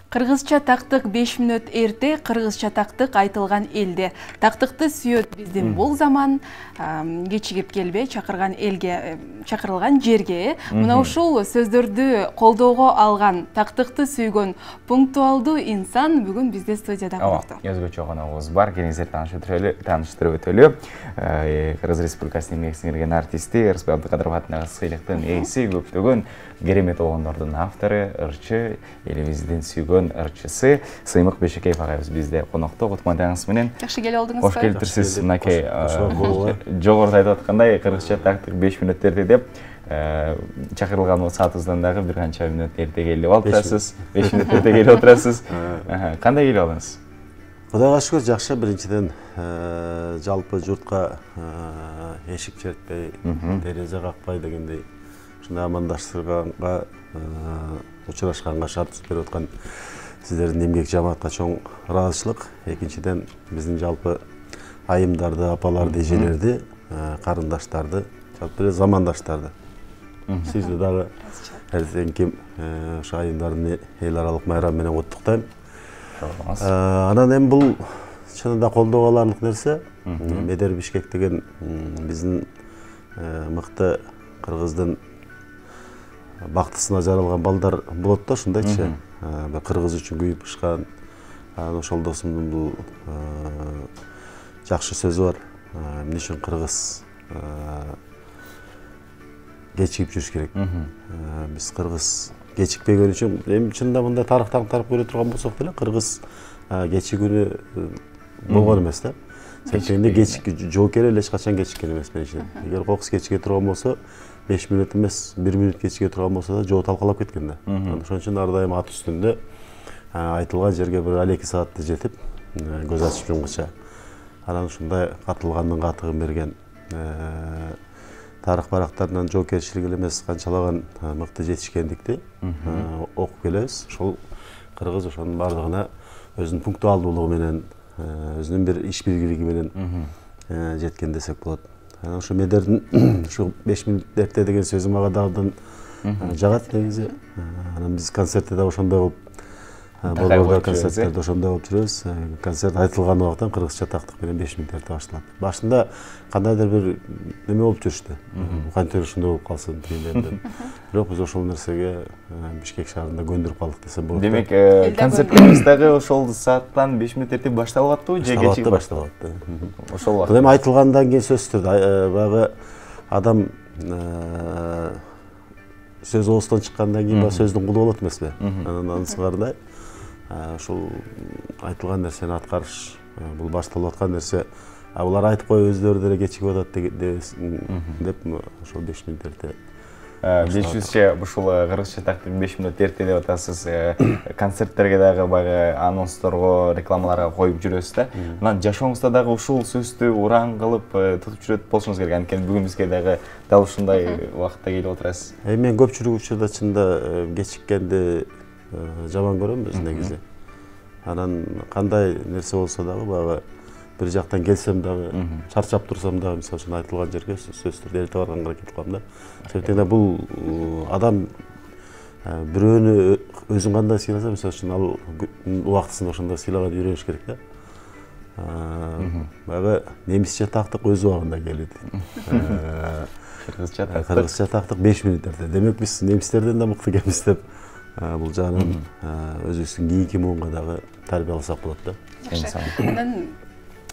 Кыргызча тактык 5 мүнөт эрте, кыргызча тактык айтылган элде. Тактыкты сүйөт биздин бул заман, кечигип келбей чакырган элге, чакырылган жерге. Мына ушул сөздөрдү колдоого алган, тактыкты сүйгөн пунктуалдуу инсан бүгүн бизде студияда конокто. Өзгөчө коногубуз бар, келиңиздер тааныштырып өтөлү. Кыргыз Республикасынын эмгек сиңирген артисти Ырысбек Абдыкадыров атындагы сыйлыктын ээси, көптөгөн керемет болгондордун автору, ырчы, элибиздин сүйгөн ырчысы Сыймык Бешекеев агайыбыз бизде конокто. Кутмандыгыңыз менен. Жакшы келип алдыңыз. Кош келипсиз, мынакей. Жогоруда айтып аткандай, кыргызча тактык 5 мүнөт эрте деп чакырылган саатыбыздан дагы бир канча мүнөт эрте келип отурасыз. 5 мүнөт эрте келип отурасыз. Кандай келип алдыңыз? Кудайга шүгүр, жакшы. Биринчиден жалпы журтка эшик чертпей, терезе какпай дегендей ушундай амандаштырганга, учурашканга, шарт берип аткан сиздердин эмгек жамаатка чоң ыраазычылык. Экинчиден биздин жалпы айымдарды, апаларды, эжелерди, карындаштарды, жалпы замандаштарды, сизди дагы эртеңки ушу айымдардын эл аралык майрамы менен куттуктайм. Анан эми бул чынында колдоого аларлык нерсе. Медер Бишкек деген биздин мыкты кыргыздын бактысына жаралган балдар болот да, ушундайчы. Кыргыз үчүн күйүп ышкан. Ошол досумдун бул жакшы сөзү бар. Эмне үчүн кыргыз кечигип жүрүш керек. Биз кыргыз кечикпеген үчүн, эми чынында мындай тарыхтан тарып көрө турган болсок деле, кыргыз кечигүүнү болгон эмес да. Себеби жоокер эле эч качан кечиккен эмес менчиден. Эгер кокус кечиге турган болсо, 5 мүнөт эмес, 1 мүнөт кечиге турган болсо да, жоо талкалап кеткен да. Ошон үчүн ар дайым ат үстүндө айтылган жерге бир 2 саатта жетип, көз ачып жумгуча. Анан ушундай катылгандын катыгын берген, тарых барактарынан жоокерчилик эле эмес, канчалаган мыкты жетишкендикти окуп келебиз. Ошол кыргыз ошонун бардыгына өзүнүн пунктуалдуулугу менен, өзүнүн бир иш билгилиги менен жеткен десек болот. Ошо Медердин ушу 5 мүнөт эрте деген сөзү мага дагы жагат негизи. Анан биз концертте да ошондой болуп, борбордо концерттерде ошондой болуп жүрөбүз. Концерт айтылган убакыттан кыргызча тактык менен 5 мүнөт эрте башталат. Башында кандайдыр бир неме болуп жүрүштү. Кантип ушундай болуп калсын деп. Бирок биз ошол нерсеге Бишкек шаарында көндүрүп калдык десем болот. Демек, концерттерибиз дагы ошол сааттан 5 мүнөт эрте башталып аттыбы, же кечигип башталып атты. Ошол убакыт. Эми айтылгандан кийин сөз түрдө баягы адам сөз оостон чыккандан кийин баягы сөздүн кулу болот эмеспи? Анан сыңардай ушул айтылган нерсени аткарыш, бул башталып аткан нерсе, булар айтып коюп өздөрү деле кечигип атат деп ошол 5 мүнөт эрте. Билишибизче, ушул кыргызча тактык 5 мүнөт эрте деп атасыз. Концерттерге дагы баягы анонсторго, рекламаларга коюп жүрөсүз да. Анан жашооңузда дагы ушул сөздү ураан кылып тутуп жүрөт болушуңуз керек. Анткени бүгүн бизге дагы дал ушундай убакытта келип отурасыз. Мен көпчүлүк учурда чында кечиккенди жаман көрөмүз негизи. Анан кандай нерсе болсо дагы баягы бир жактан келсем дагы, чарчап турсам дагы, мисалы үчүн айтылган жерге сөз түрдө эрте барганга аракет кылам да. Себептен бул адам бирөөнү өзүн кандай сыйласа, мисалы үчүн ал убактысында ошондой сыйлаган үйрөнүш керек да. Баягы немисче тактык өз убагында келет. Кыргызча тактык 5 мүнөт эрте. Демек биз немистерден да мыкты экенбиз деп бул жагынан өзүбүздүн кийинки муунга дагы тарбия алсак болот да. Анан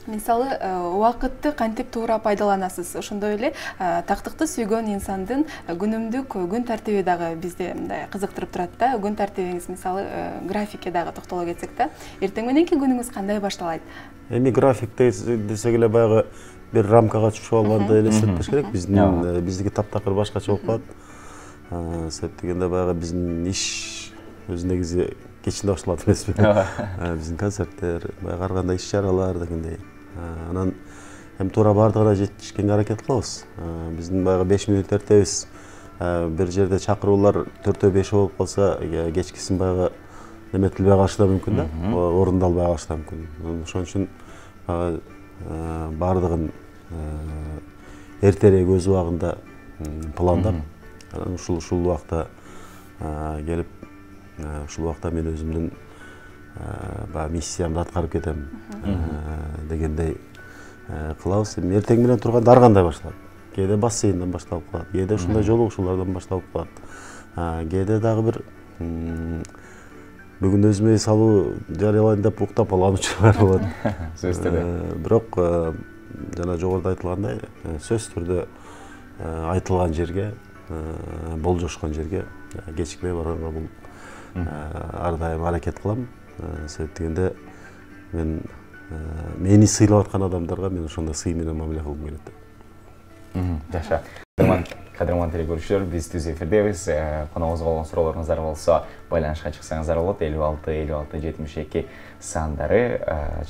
мисалы убакытты кантип туура пайдаланасыз? Ошондой эле тактыкты сүйгөн инсандын күнүмдүк күн тартиби дагы бизде мындай кызыктырып турат да. Күн тартибиңиз мисалы графикке дагы токтоло кетсек да, эртең мененки күнүңүз кандай башталат? Эми график десек эле баягы бир рамкага түшүп алганда элестетпеш керек. Биздики таптакыр башкача болуп калат. Себеп дегенде баягы биздин иш өзү негизи кечинде башталат эмеспи? Биздин концерттер, баягы ар кандай иш-чаралар дегендей. Анан эми туура бардыгына жетишкенге аракет кылабыз. Биздин баягы 5 мүнөт эртебиз. Бир жерде чакыруулар 4-5 болуп калса, кечкисин баягы неметилбей калышы да мүмкүн да, орундалбай калышы да мүмкүн. Ошон үчүн бардыгын эртерээк өз убагында пландап, ушул убакта келип, ушул убакта мен өзүмдүн миссиямды аткарып кетем дегендей кылабыз. Эми эртең менен турганда ар кандай башталат. Кээде бассейнден башталып калат, кээде ушундай жолугушуулардан башталып калат. Кээде дагы бир бүгүн өзүмө эс алуу жарыялайын деп уктап алган учурлар болот. Сөзсүз түрдө. Бирок жана жогоруда айтылгандай, сөзсүз түрдө айтылган жерге, болжошкон жерге кечикпей барганга бул ар дайым аракет кылам. Себеп дегенде мен мени сыйлап аткан адамдарга мен ошондой сый менен мамиле кылгым келет. Жаша. Кадырман телекөрүүчүлөр, биз түз эфирдебиз. Коногубузга болгон суроолоруңуздар болсо, байланышка чыксаңыздар болот. 56-56-72 сандары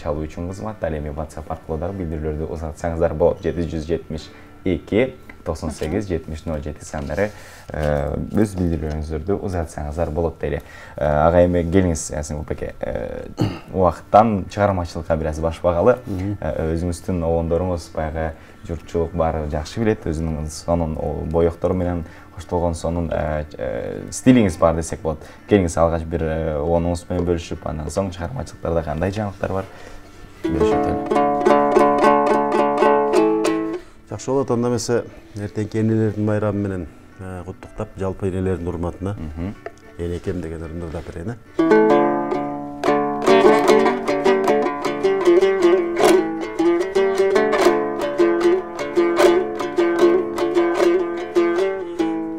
чалуу үчүн кызмат. Ал эми WhatsApp аркылуу дагы билдирүүлөрдү узатсаңыздар болот. 772-98-70-07 сандары өз билдирүүлөрүңүздөрдү узатсаңыздар болот дейли. Ага эми келиңиз, Асым Беке. Убакыттан чыгармачылыкка бир аз башпагалы. Өзүңүздүн обондоруңуз баягы журтчулук баары жакшы билет, өзүнүн сонун боектору менен коштолгон сонун стилиңиз бар десек болот. Келиңиз алгач бир обонуңуз менен бөлүшүп, андан соң чыгармачылыктарда кандай жаңылыктар бар бөлүшөтөлү. Жакшы болот, анда эмесе эртеңки энелердин байрамы менен куттуктап, жалпы энелердин урматына энекем деген ырымдап берейин.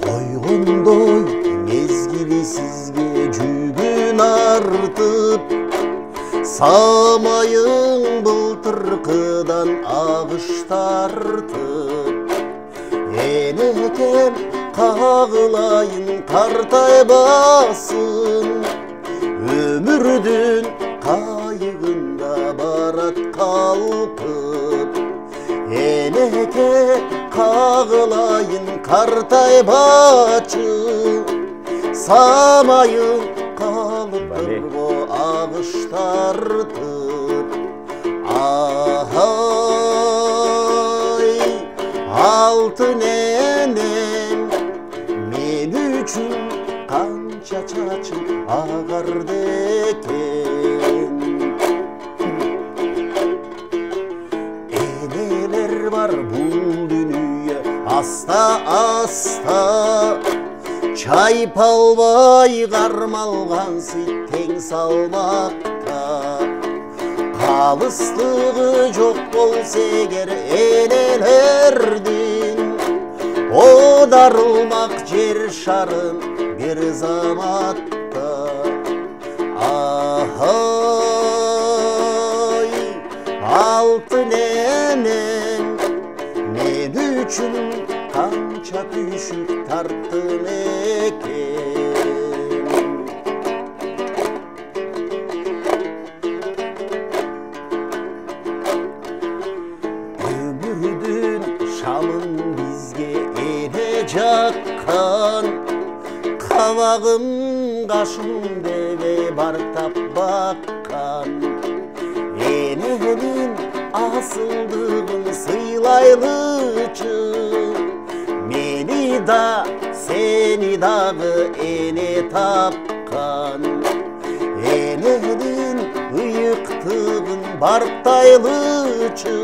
Койгондой мезгили сизге жүгүн артып, самайың былтыркыдан агыш тартып, энекем кагылайын тартайбасын, өмүрдүн кайыгында барат калкып, энеке кагылайын картайбачы, самайың калып турго агыш тартып. Ahai, алтын энем, мен үчүн канча чачың агарды экен. Энелер бар бул дүнүйө аста-аста, чайпалбай кармалгансый тең салмакта. Алыстығы жоқ болса егер энелердин, одарылмақ жер шарын бір заматта. Ахай, алтын энем, мен үшін қанша күйшік тарттың екен. Жаққан қабағым қашым бебе бартап баққан, ененің асылдығын сыйлайлычы, мені да сені дағы ене тапқан, ененің ұйықтығын бартайлычы,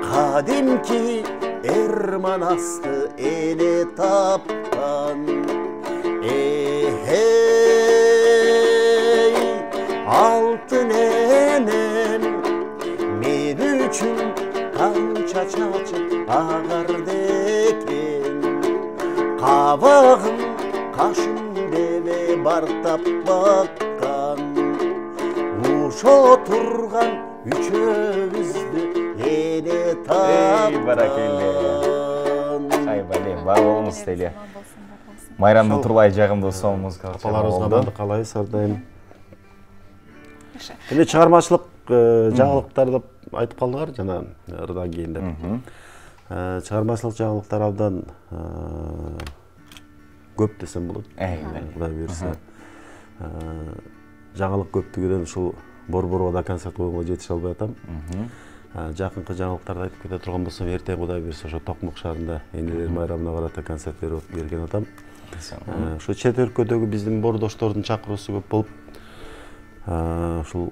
қадимки Erman astı ele tapkan. Hey, altın enem, men üçün kança çaçıp ağardı eken. Kabağım, kaşım deve bartap bakkan, uşa oturgan üçöbüzdü ele tapkan. Ай, бале, бар болыңыз деле. Майрамдын Турлай жагымдуу сонун музыкалык капаларыбызга барды калайбыз ар дайым. Эми чыгармачылык жаңылыктар деп айтып калдыгар жана ырдан кийин деп. Чыгармачылык жаңылыктар абдан көп десем болот. Кудай буйрса. Жаңылык көптүгүнөн ушул Борбороодо концерт койгонго жетише албай атам. Жакынкы жаңылыктарды айтып кете турган болсом, эртең Кудай буйрса ошо Токмок шаарында энелер майрамына карата концерт берип берген атам. Ошо чет өлкөдөгү биздин бордоштордун чакыруусу көп болуп, ушул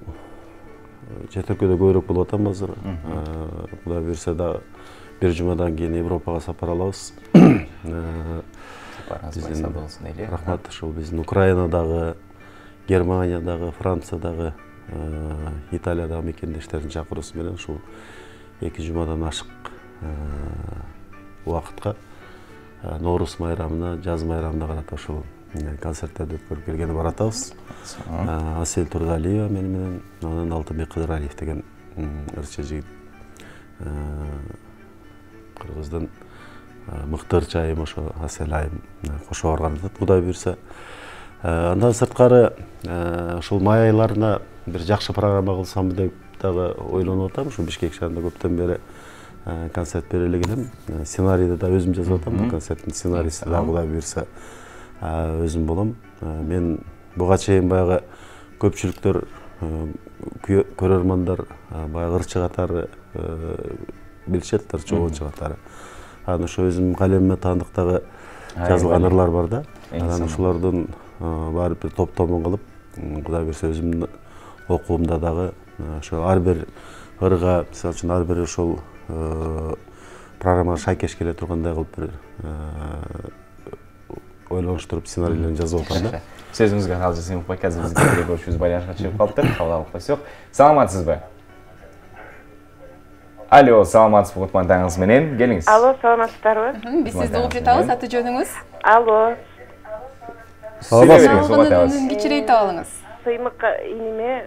чет өлкөдө көбүрөөк болуп атам азыр. Кудай буюрса да бир жумадан кийин Европага сапар алабыз. Рахмат, ушул биздин Украинадагы, Германиядагы, Франциядагы, Италиядагы мекендештердин чакыруусу менен ушул 2 жумадан ашык убакытка Ноорус майрамына, жаз майрамына карата ушул концерттерди өткөрүп келгени баратабыз. Асель Турдалиева менен, анан Алтынбек Кыдыралиев деген ырчы жигит. Кыргыздын мыкты ырчы айым ошо Асель айым кошо барган атат, Кудай буйрса. Андан сырткары ушул май айларына бир жакшы программа кылсам деп дагы ойлонуп атам. Ушу Бишкек шаарында көптөн бери концерт бере элек элем. Сценарийди да өзүм жазып атам. Бул концерттин сценарийси да Кудай буйрса өзүм болом. Мен буга чейин баягы көпчүлүктөр, көрөрмандар баягы ырчы катары билишет, ырчы оочу катары. Анан ошо өзүм калемиме таандыктагы жазылган ырлар бар да. Анан ушулардын барып бир топтомун кылып, Кудай буйрса өзүмдүн окуумда дагы ошо ар бир ырга, мисалы үчүн ар бир ошол программага шайкеш келе тургандай кылып бир ойлонуштуруп сценарийлерин жазып атам да. Сөзүңүзгө кабыл жасайм бай, азыр бизге керек болчубуз байланышка чыгып калыптыр. Кабыл алып койсок. Саламатсызбы? Алло, саламатсызбы, кутман таңыңыз менен. Келиңиз. Алло, саламатсыздарбы? Биз сизди угуп жатабыз, аты жөнүңүз? Алло. Саламатсызбы. Кичирейте алыңыз. Сыймык иниме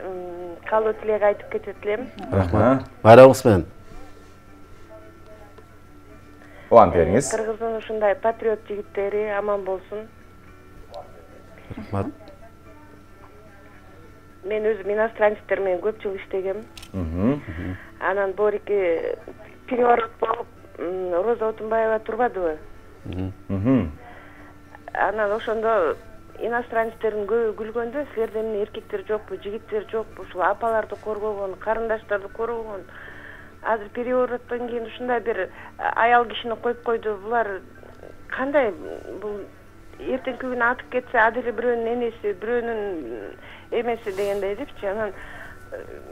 калуу тилек айтып кетет элем. Рахмат. Байрамыңыз менен. Уланып бериңиз. Кыргыздын ушундай патриот жигиттери аман болсун. Рахмат. Мен өзүм иностранецтер менен көп жыл иштегем. Анан борики переворот болуп, Роза Отунбаева турбадыбы? Анан ошондо иностранецтердин көбү күлгөндө, силерден эркектер жокпу, жигиттер жокпу, ушул апаларды коргогон, карындаштарды коргогон. Азыр перевороттон кийин ушундай бир аял кишини коюп койду. Булар кандай бул эртеңки күнү атып кетсе, адиле бирөөнүн энеси, бирөөнүн эмеси дегендей депчи. Анан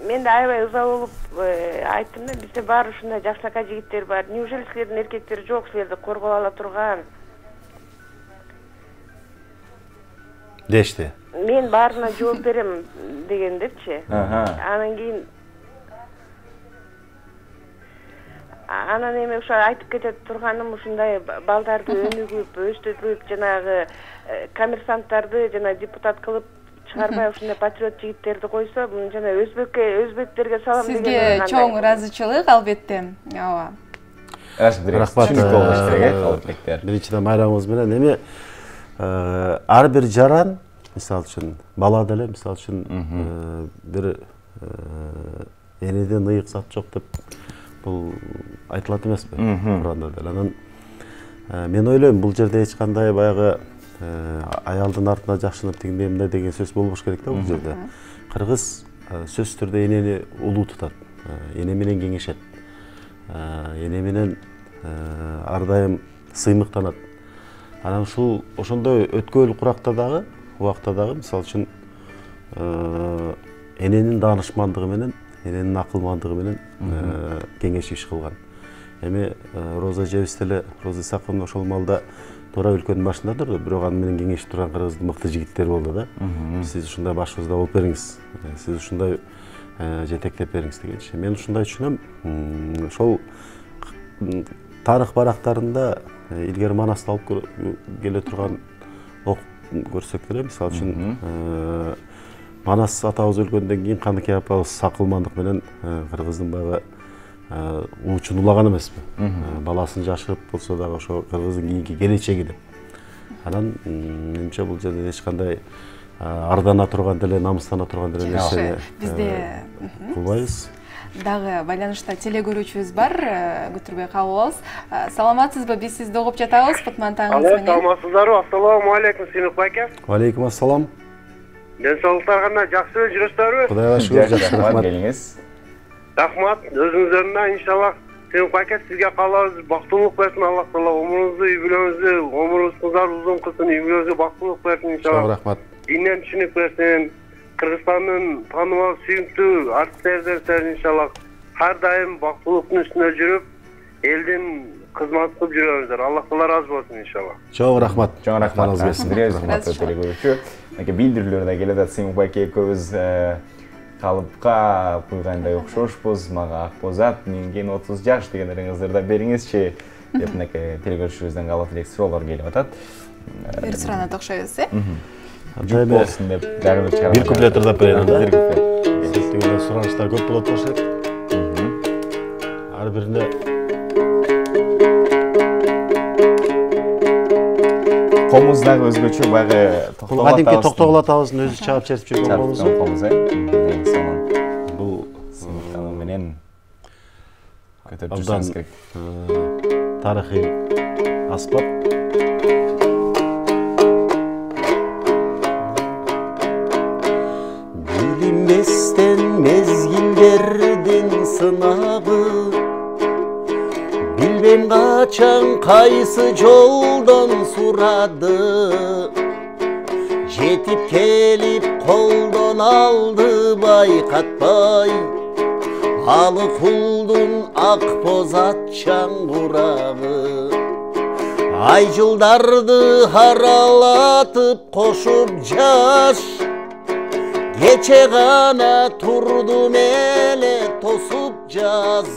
мен да аябай ыза болуп айттым да, бизде баары ушундай жакшынака жигиттер бар. Неужели силердин эркектер жок, силерди коргоп ала турган? Дешти. Мен баарына жооп берем деген депчи. Анан кийин анан эми ошо айтып кетет турганым, ушундай балдарды өнүгүп, өстүрүп, жанагы коммерсанттарды жана депутат кылып чыгарбай ушундай патриот жигиттерди койсо, бул жана өзбектерге салам деген. Сизге чоң ыраазычылык, албетте. Ооба. Рахмат. Биринчиден майрамыңыз менен эми ар бир жаран, мисалы үчүн бала деле, мисалы үчүн бир энеден ыйык зат жок деп бул айтылат эмеспи? Куранда деле. Анан мен ойлойм, бул жерде эч кандай баягы аялдын артына жакшынып тигиндей мындай деген сөз болбош керек да бул жерде. Кыргыз сөзсүз түрдө энени улуу тутат, эне менен кеңешет, эне менен ар дайым сыймыктанат. Анан ушул ошондой өткөл куракта дагы, убакта дагы, мисалы үчүн эненин даанышмандыгы менен, эненин акылмандыгы менен кеңешип иш кылган. Эми Роза эжебиз деле, Роза Исаковна ошол маалда туура өлкөнүн башында турду, бирок аны менен кеңешип турган кыргыздын мыкты жигиттери болду да. Сиз ушундай башыбызда болуп бериңиз, сиз ушундай жетектеп бериңиз дегенчи. Мен ушундай түшүнөм, ошол тарых барактарында илгери Манасты алып келе турган окуп көрсөк деле, мисалы үчүн Манас атабыз өлгөндөн кийин Каныкей апабыз акылмандык менен кыргыздын баягы уучун улаган эмеспи? Баласын жашырып болсо дагы ошо кыргыздын кийинки келечеги деп. Анан менимче бул жерде эч кандай ардана турган деле, намыстана турган деле нерсени бизде кылбайбыз. Дагы байланышта теле көрүүчүбүз бар, күтүрбөй кабыл алабыз. Саламатсызбы? Биз сизди угуп жатабыз, кутман таңыңыз менен. Саламатсыздарбы? Ассаламу алейкум, Сыймык байке. Валейкум ассалам. Ден соолуктар кандай, жакшы жүрөсүздарбы? Кудайга шүгүр, жакшы, рахмат. Келиңиз. Рахмат, өзүңүздөрдүн да иншаллах Сыймык байке сизге кааларыбыз бактылык берсин, Аллах таала өмүрүңүздү, үй бүлөңүздү, өмүрүңүздү узун кылсын, үй бүлөңүзгө бактылык берсин иншаллах. Рахмат. Динден түшүнүк берсин. Кыргызстандын тааныбал сүйүктүү артисттерден сен иншаллах ар дайым бактылыктын үстүнө жүрүп, элдин кызмат кылып жүрөңүздөр. Аллах таала ыраазы болсун иншаллах. Чоң рахмат. Чоң рахмат. Урматтуу телекөрүүчү. Бийлдирүүлөр да келет атат. Сыймык байке экөөбүз калыпка куйгандай окшошпуз. Мага Акбозат менген 30 жаш дегендериңизди да бериңизчи деп мынакей телекөрүүчүбүздөн калып элек суроолор келип атат. Бир суранат окшойбуз, Жүк болсун деп дагы бир чыгарып. Бир куплет ырдап берейин анда. Бир куплет. Дегенде сураныштар көп болот болчу. Ар бирине Комуздагы өзгөчө баягы кадимки токтогул атабыздын өзү чаап чертип жүргөн комуз. Бул сыймыктануу менен көтөрүп жүрсөңүз керек. Тарыхый аспап. Билинбестен мезгилдердин сынагы, билбем качан кайсы жолдон сурады, жетип келип колдон алды байкатпай, алы кулдун ак боз атчан курагы. Ай жылдарды аралатып кошуп жаш, кече гана турдум эле тосуп жаз.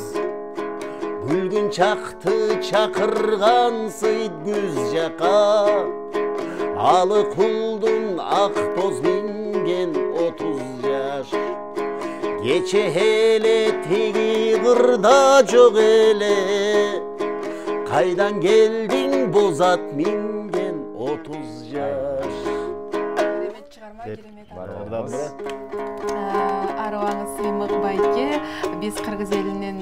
Күлгүн чакты чакыргансыйт күз жака, алы кулдун ак боз минген 30 жаш. Кече эле тиги кырда жок эле, кайдан келдиң боз ат минген 30 жаш. Керемет чыгарма, керемет. Арыбаңыз Сыймык байке, биз кыргыз элинен,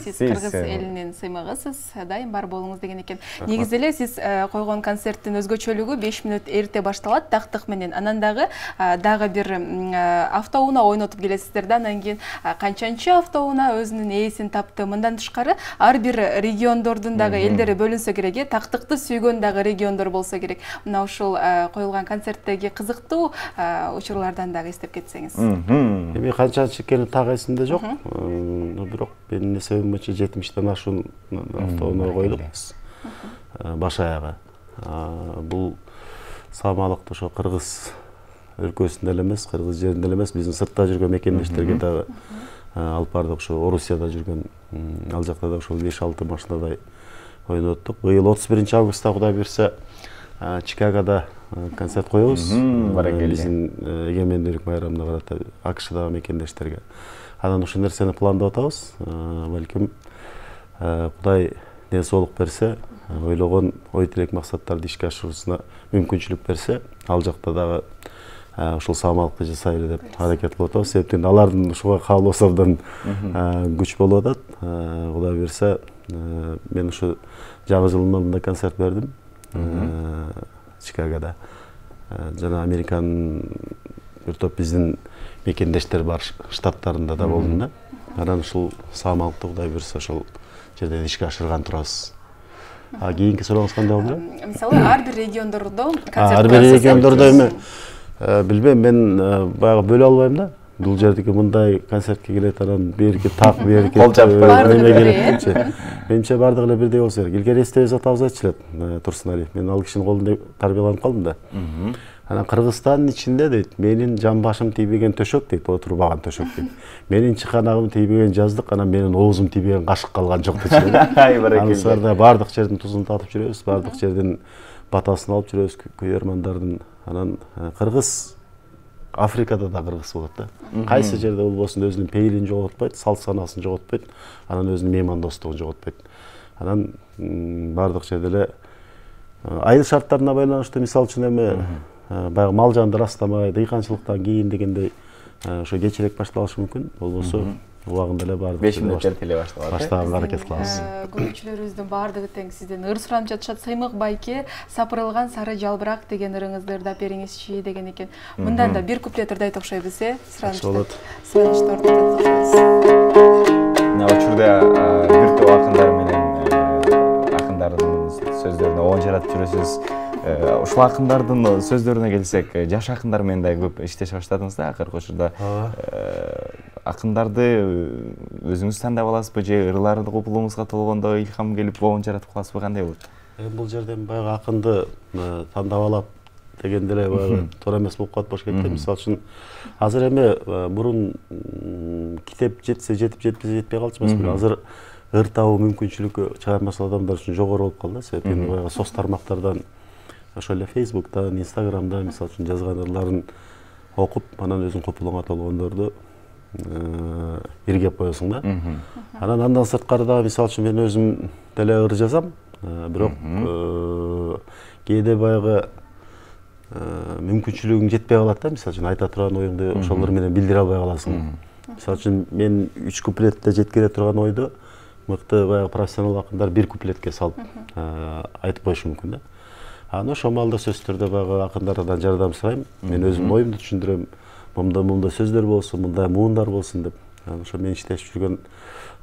сиз кыргыз элинен сыймыгысыз, дайым бар болуңуз деген экен. Негизи эле сиз койгон концерттин өзгөчөлүгү 5 мүнөт эрте башталат тактык менен. Анан дагы бир автоунаа ойнотуп келесиздер да, анан кийин канчанчы автоунаа өзүнүн ээсин тапты. Мындан тышкары ар бир региондордун дагы элдери бөлүнсө керек, тактыкты сүйгөн дагы региондор болсо керек. Мына ушул коюлган концерттеги кызыктуу учурлардан дагы эстеп кетсеңиз. Эми канчанчы экени так эсимде жок. Бирок менин эсебим боюнча 70ден ашуун автоунаа койдук баш аягы. Бул саамалыкты ошо кыргыз өлкөсүндө эле эмес, кыргыз жеринде эле эмес, биздин сыртта жүргөн мекендештерге дагы алып бардык. Ошо Орусияда жүргөн, ал жакта да ошол 5-6 машинадай ойноттук. Быйыл 31-августта Кудай буйрса Чикагода концерт коебуз. Биздин эгемендүүлүк майрамына карата АКШдагы мекендештерге. Анан ушул нерсени пландап атабыз. Балким Кудай денсаулык берсе, ойлогон ой тилек максаттарды ишке ашырууна мүмкүнчүлүк берсе, ал жакта дагы ушул саамалыкты жасайлы деп аракет кылып атабыз. Себептен алардын ушуга каалоосу абдан күч болуп атат. Кудай буйрса, мен ушу жаңы жылдын алдында концерт бердим. Чикагода. Жана Американын бир топ биздин мекендештер бар штаттарында да болдум да. Анан ушул саамалыкты Кудай буйрса ошол жерден ишке ашырган турабыз. Кийинки сурооңуз кандай болду? Мисалы, ар бир региондордо концерт. Ар бир региондордо эми билбейм, мен баягы бөлө албайм да. Бул жердеги мындай концертке келет, анан берки так, берки неме келет. Менимче бардыгы эле бирдей болсо керек. Илгери эстебиз атабыз айтчу элет, Турсуналиев. Мен ал кишинин колунда тарбияланып калдым да. Анан Кыргызстандын ичинде дейт, менин жан башым тийбеген төшөк дейт, отурбаган төшөк дейт. Менин чыканагым тийбеген жаздык, анан менин оозум тийбеген кашык калган жок дейт. Анысында бардык жердин тузун татып жүрөбүз, бардык жердин батасын алып жүрөбүз, күйөрмандардын. Анан кыргыз Африкада да кыргыз болот да. Кайсы жерде болбосун өзүнүн пейилин жоготпойт, салт санаасын жоготпойт, анан өзүнүн меймандостугун жоготпойт. Анан бардык жерде эле айыл шарттарына байланыштуу, мисалы үчүн эми баягы мал жанды растамай, дыйканчылыктан кийин дегендей ошо кечирээк башталышы мүмкүн. Болбосо убагында эле бардык 5 мүнөт эрте башталат. Баштаганга аракет кылабыз. Көрүүчүлөрүбүздүн баардыгы тең сизден ыр суранып жатышат. Сыймык байке, сапырылган сары жалбырак деген ырыңызды ырдап бериңизчи деген экен. Мындан да бир куплет ырдайт окшойбуз, Суранычты ортодо окшойбуз. Мына учурда бир топ акындар менен акындардын сөздөрүнө оон жаратып жүрөсүз. ушул акындардын сөздөрүнө келсек, жаш акындар менен да көп иштеше баштадыңыз да акыркы учурда. Акындарды өзүңүз тандап аласызбы же ырларды купулуңузга толгондо илхам келип боун жаратып каласызбы, кандай болот? Бул жерден баягы акынды тандап алат деген деле баягы туура эмес болуп калат болуш керек. Мисалы үчүн азыр эми мурун китеп жетсе жетип, жетпесе жетпей калчу эмеспи? Азыр ыр табуу мүмкүнчүлүгү чыгармачыл адамдар үчүн жогору болуп калды. Себеби баягы соц тармактардан, ошол эле Facebook'тан, Instagram'дан мисалы үчүн жазган ырларын окуп, анан өзүң купулуңа толгондорду иргеп коесуң да. Анан андан сырткары дагы мисалы үчүн мен өзүм деле ыр жазам, бирок кээде баягы мүмкүнчүлүгүң жетпей калат да. Мисалы үчүн айта турган оюңду ошол ыр менен билдире албай каласың. Мисалы үчүн мен 3 куплетте жеткире турган ойду мыкты баягы профессионал акындар 1 куплетке салып айтып коюшу мүмкүн да. Анан ошол маалда сөзсүз түрдө баягы акындардан жардам сурайм. Мен өзүм оюмду түшүндүрөм. Мында сөздөр болсун, мындай муундар болсун деп. Ошо мен иштешип жүргөн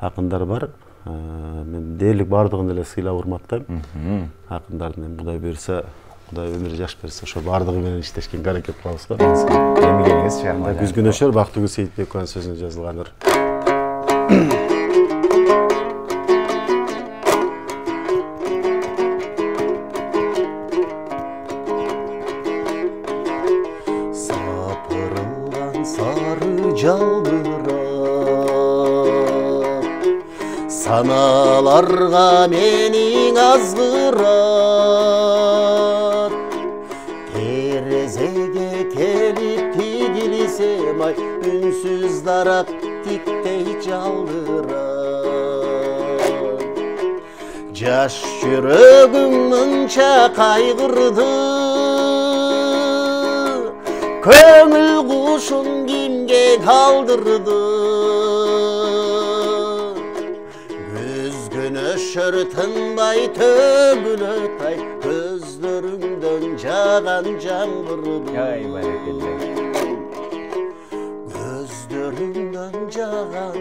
акындар бар. Мен дээрлик бардыгын эле сыйлап урматтайм. Акындардын Кудай буйрса, Кудай өмүр жаш берсе, ошо бардыгы менен иштешкенге аракет кылабыз го. Эми келиңиз чыгарма. Күзгүн өшөр Бактыгүл Сейитбекованын сөзүнө жазылган ыр. Сапырылган сары жалбырап, саналарга менин азгырат. Терезеге келип тигилсем ай, үнсүз дарак тиктей жалдырат. Жаш жүрөгүм мынча кайгырды, көңүл кушун кимге калдырды. Күзгүн өшөр тынбай төгүлөт ай, көздөрүңдөн жаган жаңбырды. Ай баракелде. Көздөрүңдөн жаган,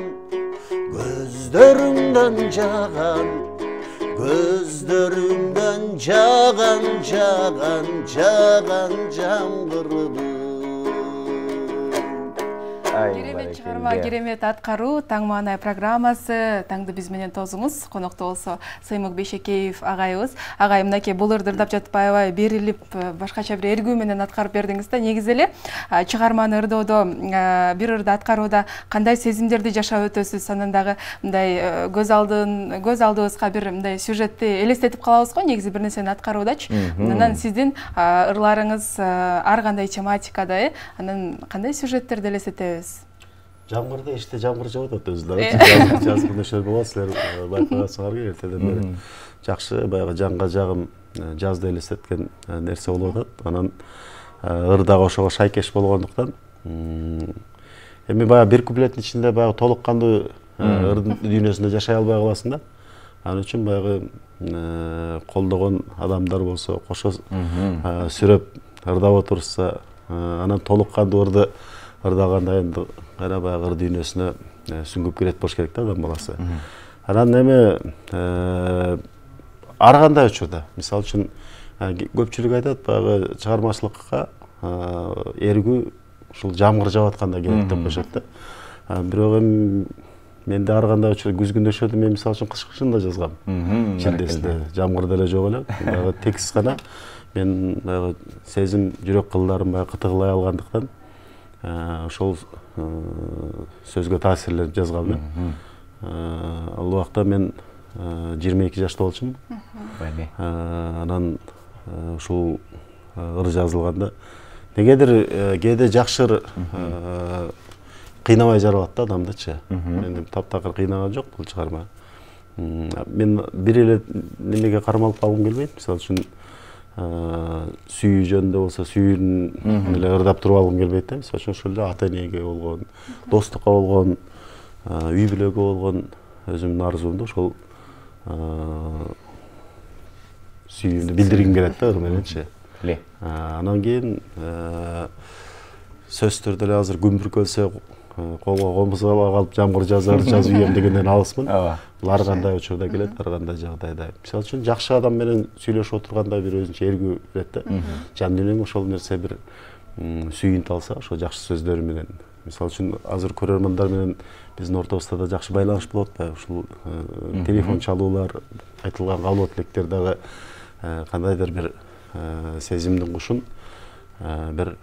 көздөрүңдөн жаган, көздөрүңдөн жаган жаңбырды. Керемет чыгарма, керемет аткаруу, таң маанай программасы. Таңды биз менен тозуңуз. Конокто болсо Сыймык Бейшекеев агайыбыз. Агай, мынакей бул ырды ырдап жатып аябай берилип, башкача бир эргүү менен аткарып бердиңиз да. Негизи эле чыгарманы ырдоодо, бир ырды аткарууда кандай сезимдерди жашап өтөсүз? Анан дагы мындай көз алдыбызга бир мындай сюжетти элестетип калабыз го, негизи бир нерсени аткаруудачы. Анан сиздин ырларыңыз ар кандай тематикада, анан кандай сюжеттерди элестетебиз? Жаңбырда иште жаңбыр жауып атат өзү да. Жазгын өшөр болот, силер байкагансыңар керек эртеден бери. Жакшы баягы жанга жагым жазды элестеткен нерсе болуп атат. Анан ыр дагы ошого шайкеш болгондуктан эми баягы бир куплеттин ичинде баягы толук кандуу ырдын дүйнөсүндө жашай албай каласың да. Анын үчүн баягы колдогон адамдар болсо, кошо сүрөп ырдап отурса, анан толук кандуу ырды ырдаганда эми гана баягы ыр дүйнөсүнө сүңгүп кирет болуш керек да адам баласы. Анан эми ар кандай учурда, мисалы үчүн көпчүлүк айтат баягы чыгармачылыкка эргүү ушул жамгыр жаап атканда керек деп коюшат да. Бирок эми менде ар кандай учурда күзгүн өшөрдү мен мисалы үчүн кышында жазгам. Чилдесинде жамгыр деле жок эле, баягы текст гана мен баягы сезим жүрөк кылдарым баягы кытыгылай алгандыктан ошол сөзгө таасирленип жазгам да. Ал убакта мен 22 жашта болчумун. Анан ушул ыр жазылганда негедир кээде жакшы ыр кыйнабай жаралат да адамдычы. Мен таптакыр кыйнаган жок бул чыгарма. Мен бир эле немеге кармалып калгым келбейт. Мисалы үчүн сүйүү жөнүндө болсо сүйүүнү эле ырдап туруп алгым келбейт да. Мисалы үчүн ошол эле ата энеге болгон, достукка болгон, үй бүлөгө болгон өзүмдүн арзуумду ошол сүйүүмдү билдиргим келет да ыр мененчи. Анан кийин сөзсүз түрдө эле азыр күн бүркөлсө колго комузга алып жамгыр жазар жазып ийем дегенден алысмын. Ооба. Ар кандай учурда келет, ар кандай жагдайда. Мисалы үчүн жакшы адам менен сүйлөшүп отурганда бир өзүнчө эргүү берет да. Жан дүйнөң ошол нерсе бир сүйүнт алса, ошо жакшы сөздөр менен. Мисалы үчүн азыр көрөрмандар менен биздин ортобузда да жакшы байланыш болуп атпайбы? Ушул телефон чалуулар, айтылган кабыл тилектер дагы кандайдыр бир сезимдин кушун бир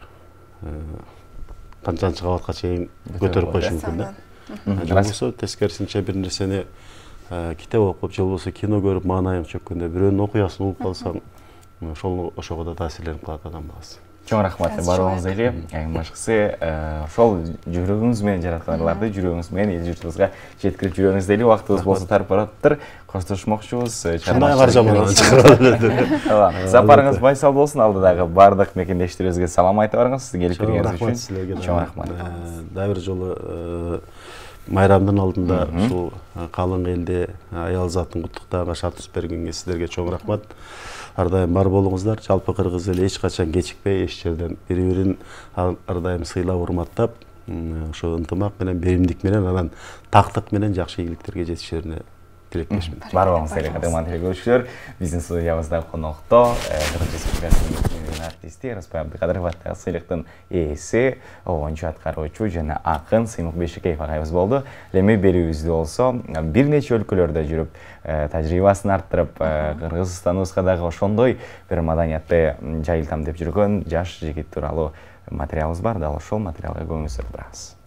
канчанчы кабатка чейин көтөрүп коюшу мүмкүн да. Же болбосо тескерисинче бир нерсени китеп окуп, же болбосо кино көрүп маанайың чөккөндө бирөөнүн окуясын угуп калсаң, ошого да таасирленип калат адам баласы. Чоң рахмат баарыңызга эле. Эң башкысы ошол жүрөгүңүз менен жаратканыңарды жүрөгүңүз менен эл журтубузга жеткирип жүрөңүз дейли. Убактыбыз болсо тарып бараттыр. Коштошмокчубуз. Сапарыңыз байсал болсун. Алдыдагы бардык мекендештерибизге салам айтып барыңыз. Келип келгениңиз үчүн чоң рахмат. Дагы бир жолу майрамдын алдында ушул калың элде аял затын куттуктаганга шарт бергенге сиздерге чоң рахмат. Ар дайым бар болуңуздар. Жалпы кыргыз эли эч качан кечикпей, эч жерден бири-бирин ар дайым сыйлап, урматтап, ошо ынтымак менен, беримдик менен, анан тактык менен жакшы ийгиликтерге жетиштерине тилектешмин. Бар болуңуздар, кадырман телекөрүүчүлөр. Биздин студиябызда конокто Кыргыз Республикасынын артисти Ырысбай Абдыкадыров аттагы сыйлыктын ээси, обончу аткаруучу жана акын Сыймык Бешикеев агайыбыз болду. Эми берүүбүздө болсо бир нече өлкөлөрдө жүрүп, тажрыйбасын арттырып, Кыргызстаныбызга дагы ошондой бир маданиятты жайылтам деп жүргөн жаш жигит тууралуу материалыбыз бар. Дал ошол материалга көңүл бурабыз.